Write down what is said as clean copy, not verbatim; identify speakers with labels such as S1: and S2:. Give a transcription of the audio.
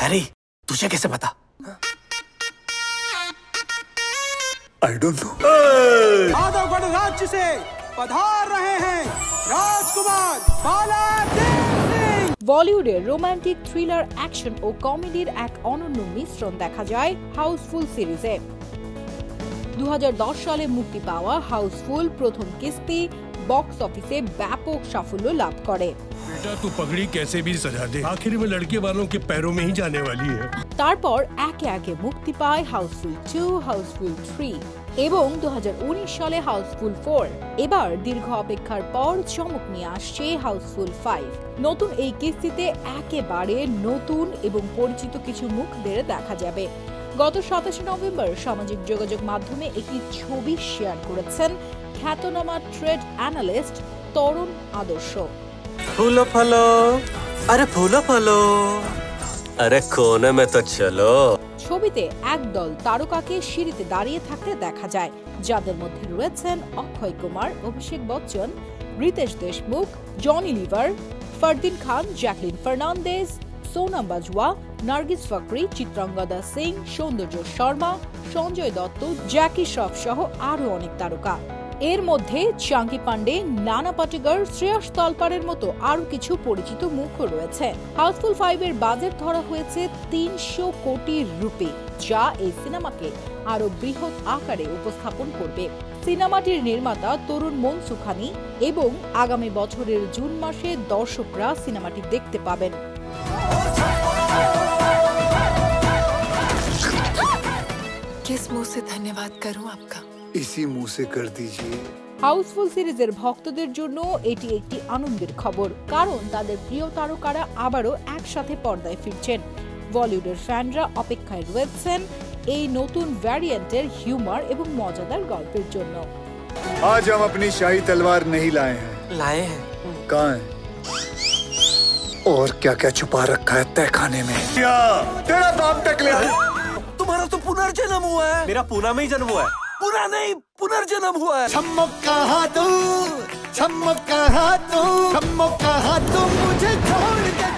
S1: Harry, तुझे कैसे पता?
S2: I don't know.
S3: यादवगढ़ राज्य से पधार रहे हैं राजकुमार बालादेव सिंह।
S4: বলিউডের রোমান্টিক থ্রিলার, অ্যাকশন ও কমেডির এক অনন্য মিশ্রণ দেখা যায় হাউসফুল সিরিজে। 2010 সালে মুক্তি পাওয়া হাউসফুল প্রথম কিস্তি বক্স অফিসে ব্যাপক সাফল্য লাভ করে।
S5: बेटा तू पगड़ी कैसे भी सजा दे, आखिर में लड़के वालों के पैरों में ही जाने वाली है।
S4: তারপর একে একে মুক্তি পায় হাউসফুল 2, হাউসফুল 3 এবং 2019 সালে হাউসফুল 4। এবার দীর্ঘ অপেক্ষার পর চমক নিয়ে আসছে হাউসফুল 5। নতুন এই কিস্তিতে একেবারে নতুন এবং পরিচিত কিছু মুখদের দেখা যাবে। গত 27 নভেম্বর সামাজিক যোগাযোগ মাধ্যমে একটি ছবি শেয়ার করেছেন খ্যাতনামা ট্রেড অ্যানালিস্ট তরুণ আদর্শ।
S1: फूलो फलो, अरे फूलो फलो, अरे कोने में तो चलो।
S4: ছবিতে একদল তারকাকে সিঁড়িতে দাঁড়িয়ে থাকতে দেখা যায়, যাদের মধ্যে রয়েছেন অক্ষয় কুমার, অভিষেক বচ্চন, রিতেশ দেশমুখ, জনি লিভার, ফারদিন খান, জ্যাকলিন ফার্নান্দেজ, সোনাম বাজওয়া, নার্গিস ফাকরি, চিত্রাঙ্গদা সিং, সৌন্দর্য শর্মা, সঞ্জয় দত্ত, জ্যাকি শ্রফ সহ আরো অনেক তারকা। এর মধ্যে চাঙ্কি পান্ডে, নানা পাটেকর, শ্রেয়স তালপারের মতো আরো কিছু পরিচিত মুখও রয়েছে। হাউসফুল 5 এর বাজেট ধরা হয়েছে 300 কোটি রুপি, যা এই সিনেমাকে আরো বৃহৎ আকারে উপস্থাপন করবে। সিনেমাটির নির্মাতা তরুণ মনসুখানি এবং আগামী বছরের জুন মাসে দর্শকরা সিনেমাটি দেখতে পাবেন।
S6: किस मुंह से धन्यवाद करूं आपका?
S2: इसी मुंह से कर दीजिए।
S4: হাউসফুল সিরিজের ভক্তদের জন্য এটি একটি আনন্দের খবর, কারণ তাদের প্রিয় তারকারা আবারও একসাথে পর্দায় ফিরছেন। বলিউডের ফ্যানরা অপেক্ষায় রয়েছেন এই নতুন ভ্যারিয়েন্টের হিউমার এবং মজাদার গল্পের জন্য।
S2: आज हम अपनी शाही तलवार नहीं लाए हैं।
S1: लाए हैं।
S2: कहाँ है? और क्या क्या छुपा रखा है तहखाने में? क्या तेरा बाप टकले है?
S1: तुम्हारा तो पुनर्जन्म हुआ है। मेरा पूना में ही जन्म हुआ है। पूरा नहीं, पुनर्जन्म हुआ है।
S3: छम्मक कहा तू, छम्मक कहा तू, छम्मक कहा तू मुझे छोड़ के